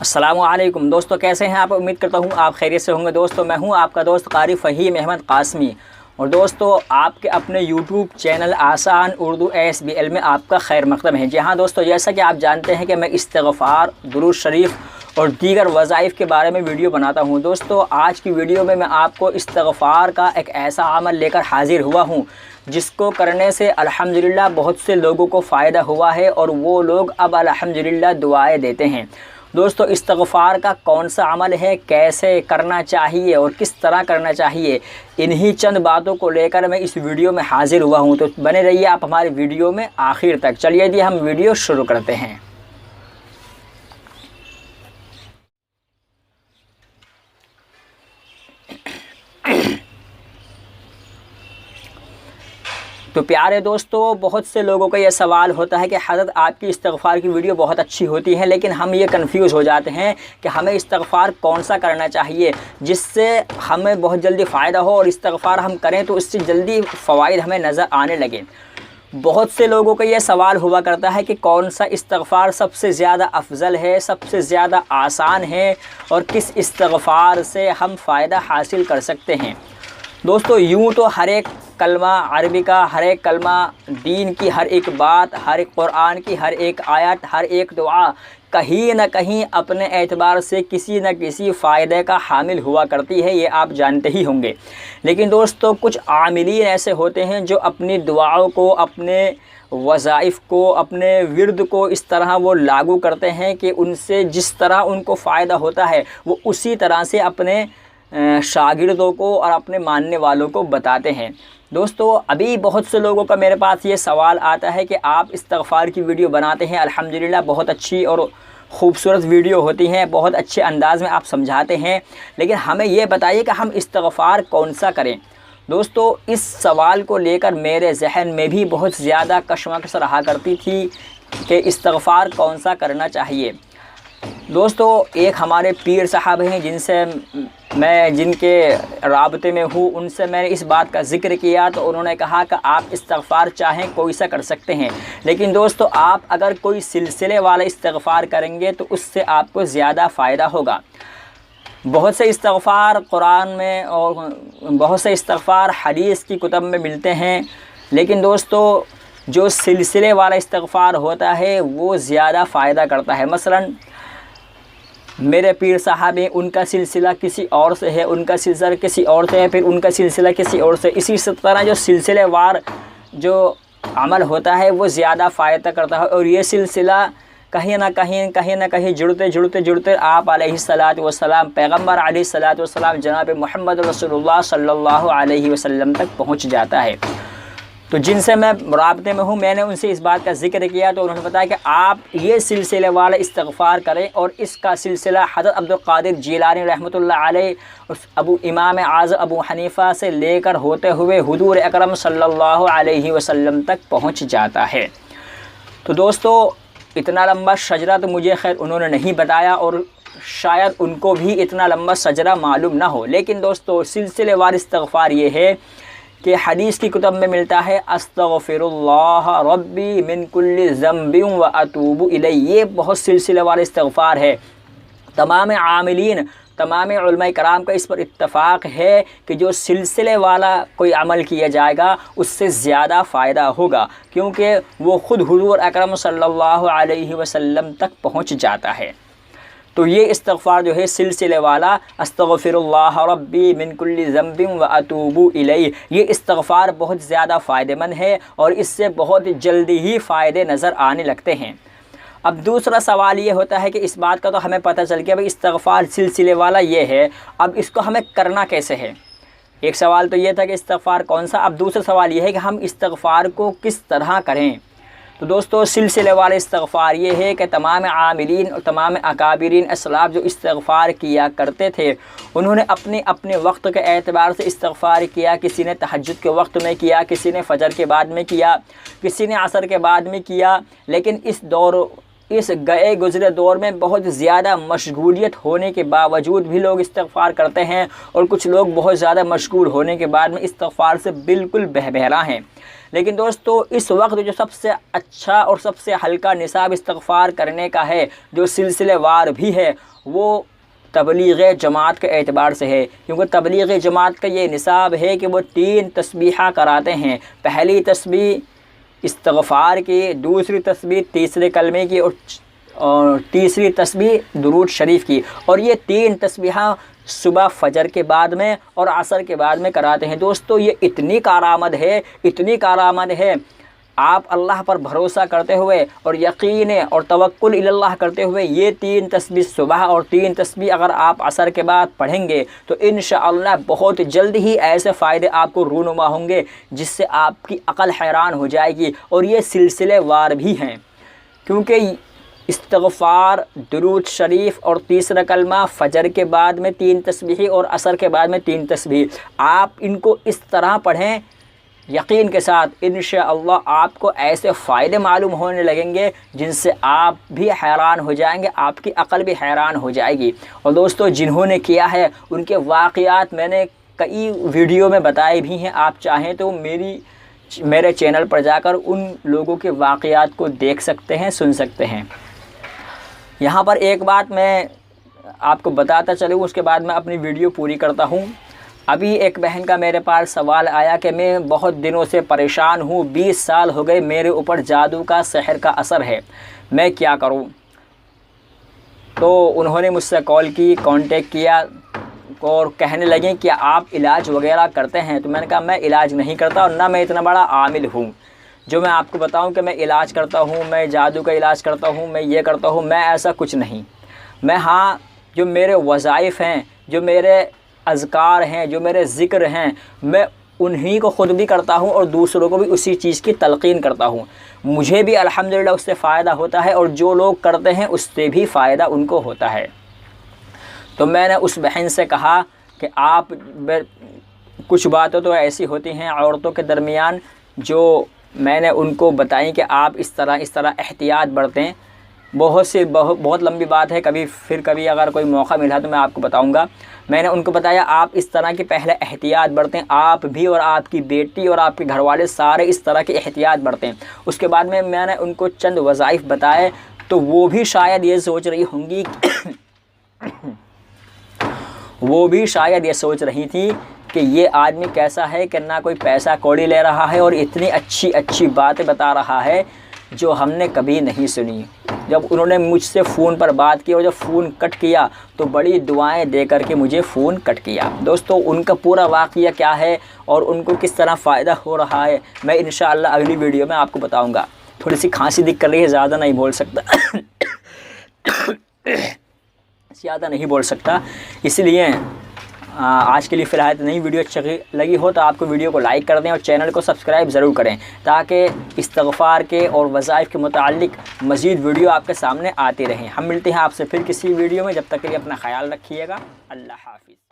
السلام علیکم دوستو، کیسے ہیں آپ؟ امید کرتا ہوں آپ خیریت سے ہوں گے۔ دوستو میں ہوں آپ کا دوست قاری فہیم احمد قاسمی، اور دوستو آپ کے اپنے یوٹیوب چینل آسان اردو ASBL میں آپ کا خیر مقدم ہے۔ جی ہاں دوستو، جیسا کہ آپ جانتے ہیں کہ میں استغفار، درود شریف اور دیگر وظائف کے بارے میں ویڈیو بناتا ہوں۔ دوستو آج کی ویڈیو میں آپ کو استغفار کا ایک ایسا عمل لے کر حاضر ہوا ہوں جس کو کرنے سے الحمدللہ بہت سے لوگوں کو فائدہ ہوا ہے، اور وہ لوگ اب الحمدللہ دعائیں دیتے ہیں۔ دوستو استغفار کا کون سا عمل ہے، کیسے کرنا چاہیے اور کس طرح کرنا چاہیے، انہی چند باتوں کو لے کر میں اس ویڈیو میں حاضر ہوا ہوں۔ تو بنے رہیے آپ ہماری ویڈیو میں آخر تک۔ چلیے جی ہم ویڈیو شروع کرتے ہیں۔ تو پیارے دوستو، بہت سے لوگوں کا یہ سوال ہوتا ہے کہ حضرت آپ کی استغفار کی ویڈیو بہت اچھی ہوتی ہے، لیکن ہم یہ کنفیوز ہو جاتے ہیں کہ ہمیں استغفار کون سا کرنا چاہیے جس سے ہمیں بہت جلدی فائدہ ہو، اور استغفار ہم کریں تو اس سے جلدی فوائد ہمیں نظر آنے لگیں۔ بہت سے لوگوں کا یہ سوال ہوا کرتا ہے کہ کون سا استغفار سب سے زیادہ افضل ہے، سب سے زیادہ آسان ہے، اور کس استغفار سے ہم فائدہ حاصل کر سکتے ہیں۔ دوستو یوں تو ہر ایک کلمہ عربی کا، ہر ایک کلمہ دین کی، ہر ایک بات، ہر ایک قرآن کی ہر ایک آیت، ہر ایک دعا کہیں نہ کہیں اپنے اعتبار سے کسی نہ کسی فائدے کا حامل ہوا کرتی ہے، یہ آپ جانتے ہی ہوں گے۔ لیکن دوستو کچھ عاملین ایسے ہوتے ہیں جو اپنی دعاؤں کو، اپنے وظائف کو، اپنے ورد کو اس طرح وہ لاگو کرتے ہیں کہ ان سے جس طرح ان کو فائدہ ہوتا ہے وہ اسی طرح سے اپنے شاگردوں کو اور اپنے ماننے والوں کو بتاتے ہیں۔ دوستو ابھی بہت سے لوگوں کا میرے پاس یہ سوال آتا ہے کہ آپ استغفار کی ویڈیو بناتے ہیں، الحمدللہ بہت اچھی اور خوبصورت ویڈیو ہوتی ہیں، بہت اچھے انداز میں آپ سمجھاتے ہیں، لیکن ہمیں یہ بتائیے کہ ہم استغفار کون سا کریں۔ دوستو اس سوال کو لے کر میرے ذہن میں بھی بہت زیادہ کشمکش رہا کرتی تھی کہ استغفار کون سا کرنا چاہیے۔ دوستو ایک ہمارے پیر صاحب ہیں جن کے رابطے میں ہوں، ان سے میں نے اس بات کا ذکر کیا تو انہوں نے کہا کہ آپ استغفار چاہیں کوئی سا کر سکتے ہیں، لیکن دوستو آپ اگر کوئی سلسلے والا استغفار کریں گے تو اس سے آپ کو زیادہ فائدہ ہوگا۔ بہت سے استغفار قرآن میں اور بہت سے استغفار حدیث کی کتب میں ملتے ہیں، لیکن دوستو جو سلسلے والا استغفار ہوتا ہے وہ زیادہ فائدہ کرتا ہے۔ مثلاً میرے پیر صاحب ہیں، ان کا سلسلہ کسی اور سے ہے، ان کا سلسلہ کسی اور سے ہے، پھر ان کا سلسلہ کسی اور سے، اسی طرح جو سلسلے وار جو عمل ہوتا ہے وہ زیادہ فائدہ کرتا ہے، اور یہ سلسلہ کہیں نہ کہیں جڑتے آپ علیہ الصلاۃ والسلام، پیغمبر علیہ الصلاۃ والسلام جناب محمد رسول اللہ صلی اللہ علیہ وسلم تک پہنچ جاتا ہے۔ تو جن سے میں رابطے میں ہوں، میں نے ان سے اس بات کا ذکر کیا تو انہوں نے بتایا کہ آپ یہ سلسلے والا استغفار کریں، اور اس کا سلسلہ حضرت عبدالقادر جیلانی رحمۃ اللہ علیہ، امام اعظم ابو حنیفہ سے لے کر ہوتے ہوئے حضور اکرم صلی اللہ علیہ وسلم تک پہنچ جاتا ہے۔ تو دوستو اتنا لمبا شجرہ تو مجھے خیر انہوں نے نہیں بتایا، اور شاید ان کو بھی اتنا لمبا شجرہ معلوم نہ ہو، لیکن دوستو سلسلے وار استغفار یہ ہے کہ حدیث کی کتب میں ملتا ہے استغفر اللہ ربی من کل ذنب و اتوب الیہ، یہ بہت سلسلے والا استغفار ہے۔ تمام عاملین، تمام علماء کرام کا اس پر اتفاق ہے کہ جو سلسلے والا کوئی عمل کیا جائے گا اس سے زیادہ فائدہ ہوگا، کیونکہ وہ خود حضور اکرم صلی اللہ علیہ وسلم تک پہنچ جاتا ہے۔ تو یہ استغفار جو ہے سلسلے والا، استغفر اللہ ربی من کل ذنب و اتوب الیہ، یہ استغفار بہت زیادہ فائدہ مند ہے، اور اس سے بہت جلدی ہی فائدے نظر آنے لگتے ہیں۔ اب دوسرا سوال یہ ہوتا ہے کہ اس بات کا تو ہمیں پتہ چل گیا بھائی استغفار سلسلے والا یہ ہے، اب اس کو ہمیں کرنا کیسے ہے؟ ایک سوال تو یہ تھا کہ استغفار کون سا، اب دوسرا سوال یہ ہے کہ ہم استغفار کو کس طرح کریں۔ تو دوستو سلسلے والے استغفار یہ ہے کہ تمام عاملین اور تمام اکابرین اسلاف جو استغفار کیا کرتے تھے، انہوں نے اپنے وقت کے اعتبار سے استغفار کیا۔ کسی نے تہجد کے وقت میں کیا، کسی نے فجر کے بعد میں کیا، کسی نے عصر کے بعد میں کیا، لیکن اس دور اس گئے گزرے دور میں بہت زیادہ مشغولیت ہونے کے باوجود بھی لوگ استغفار کرتے ہیں، اور کچھ لوگ بہت زیادہ مشغول ہونے کے بعد میں استغفار سے بالکل بہرا ہیں۔ لیکن دوستو، اس وقت جو سب سے اچھا اور سب سے ہلکا نصاب استغفار کرنے کا ہے، جو سلسلے وار بھی ہے، وہ تبلیغ جماعت کے اعتبار سے ہے، کیونکہ تبلیغ جماعت کا یہ نصاب ہے کہ وہ 3 تسبیحہ کراتے ہیں۔ پہلی تسبیح استغفار کی، دوسری تسبیح تیسرے کلمے کی، اور تیسری تسبیح درود شریف کی، اور یہ 3 تسبیحہ صبح فجر کے بعد میں اور عصر کے بعد میں کراتے ہیں۔ دوستو، یہ اتنی کارآمد ہے، آپ اللہ پر بھروسہ کرتے ہوئے اور یقین اور توکل الی اللہ کرتے ہوئے یہ 3 تسبیح صبح اور 3 تسبیح اگر آپ عصر کے بعد پڑھیں گے تو انشاءاللہ بہت جلد ہی ایسے فائدے آپ کو رونما ہوں گے جس سے آپ کی عقل حیران ہو جائے گی۔ اور یہ سلسلے وار بھی ہیں، کیونکہ استغفار، درود شریف اور تیسرا کلمہ، فجر کے بعد میں 3 تسبیح اور عصر کے بعد میں 3 تسبیح، آپ ان کو اس طرح پڑھیں یقین کے ساتھ، انشاءاللہ آپ کو ایسے فائدے معلوم ہونے لگیں گے جن سے آپ بھی حیران ہو جائیں گے، آپ کی عقل بھی حیران ہو جائے گی۔ اور دوستو، جنہوں نے کیا ہے ان کے واقعات میں نے کئی ویڈیو میں بتائے بھی ہیں، آپ چاہیں تو میرے چینل پر جا کر ان لوگوں کے واقعات کو دیکھ سکتے ہیں، سن سکتے ہیں۔ یہاں پر ایک بات میں آپ کو بتاتا چلوں، اس کے بعد میں اپنی ویڈیو پوری کرتا ہوں۔ ابھی ایک بہن کا میرے پاس سوال آیا کہ میں بہت دنوں سے پریشان ہوں، 20 سال ہو گئے میرے اوپر جادو کا، سحر کا اثر ہے، میں کیا کروں؟ تو انہوں نے مجھ سے کال کی، کانٹیکٹ کیا اور کہنے لگیں کہ آپ علاج وغیرہ کرتے ہیں؟ تو میں نے کہا میں علاج نہیں کرتا، اور نہ میں اتنا بڑا عامل ہوں جو میں آپ کو بتاؤں کہ میں علاج کرتا ہوں، میں جادو کا علاج کرتا ہوں، میں یہ کرتا ہوں، میں ایسا کچھ نہیں۔ میں جو میرے وظائف ہیں، جو میرے اذکار ہیں، جو میرے ذکر ہیں، میں انہی کو خود بھی کرتا ہوں اور دوسروں کو بھی اسی چیز کی تلقین کرتا ہوں۔ مجھے بھی الحمدللہ اس سے فائدہ ہوتا ہے، اور جو لوگ کرتے ہیں اس سے بھی فائدہ ان کو ہوتا ہے۔ تو میں نے اس بہن سے کہا کہ آپ، کچھ باتیں تو ایسی ہوتی ہیں عورتوں کے درمیان جو میں نے ان کو بتائیں کہ آپ اس طرح احتیاط برتیں۔ بہت لمبی بات ہے، کبھی اگر کوئی موقع ملا تو میں آپ کو بتاؤں گا۔ میں نے ان کو بتایا آپ اس طرح کی پہلے احتیاط برتیں، آپ بھی اور آپ کی بیٹی اور آپ کے گھر والے سارے اس طرح کی احتیاط برتیں۔ اس کے بعد میں نے ان کو چند وظائف بتائے، تو وہ بھی شاید یہ سوچ رہی تھی کہ یہ آدمی کیسا ہے کہ نہ کوئی پیسہ کوڑی لے رہا ہے اور اتنی اچھی باتیں بتا رہا ہے جو ہم نے کبھی نہیں سنی۔ جب انہوں نے مجھ سے فون پر بات کی اور جب فون کٹ کیا تو بڑی دعائیں دے کر کے مجھے فون کٹ کیا۔ دوستو، ان کا پورا واقعہ کیا ہے اور ان کو کس طرح فائدہ ہو رہا ہے، میں انشاءاللہ اگلی ویڈیو میں آپ کو بتاؤں گا۔ تھوڑی سی کھانسی دکھ کر رہی ہے، زیادہ نہیں بول سکتا، اس لیے آج کے لیے فی الحال نئی ویڈیو اچھی لگی ہو تو آپ کو ویڈیو کو لائک کر دیں اور چینل کو سبسکرائب ضرور کریں، تاکہ استغفار کے اور وظائف کے متعلق مزید ویڈیو آپ کے سامنے آتی رہیں۔ ہم ملتے ہیں آپ سے پھر کسی ویڈیو میں، جب تک کے لیے اپنا خیال رکھیے گا۔ اللہ حافظ۔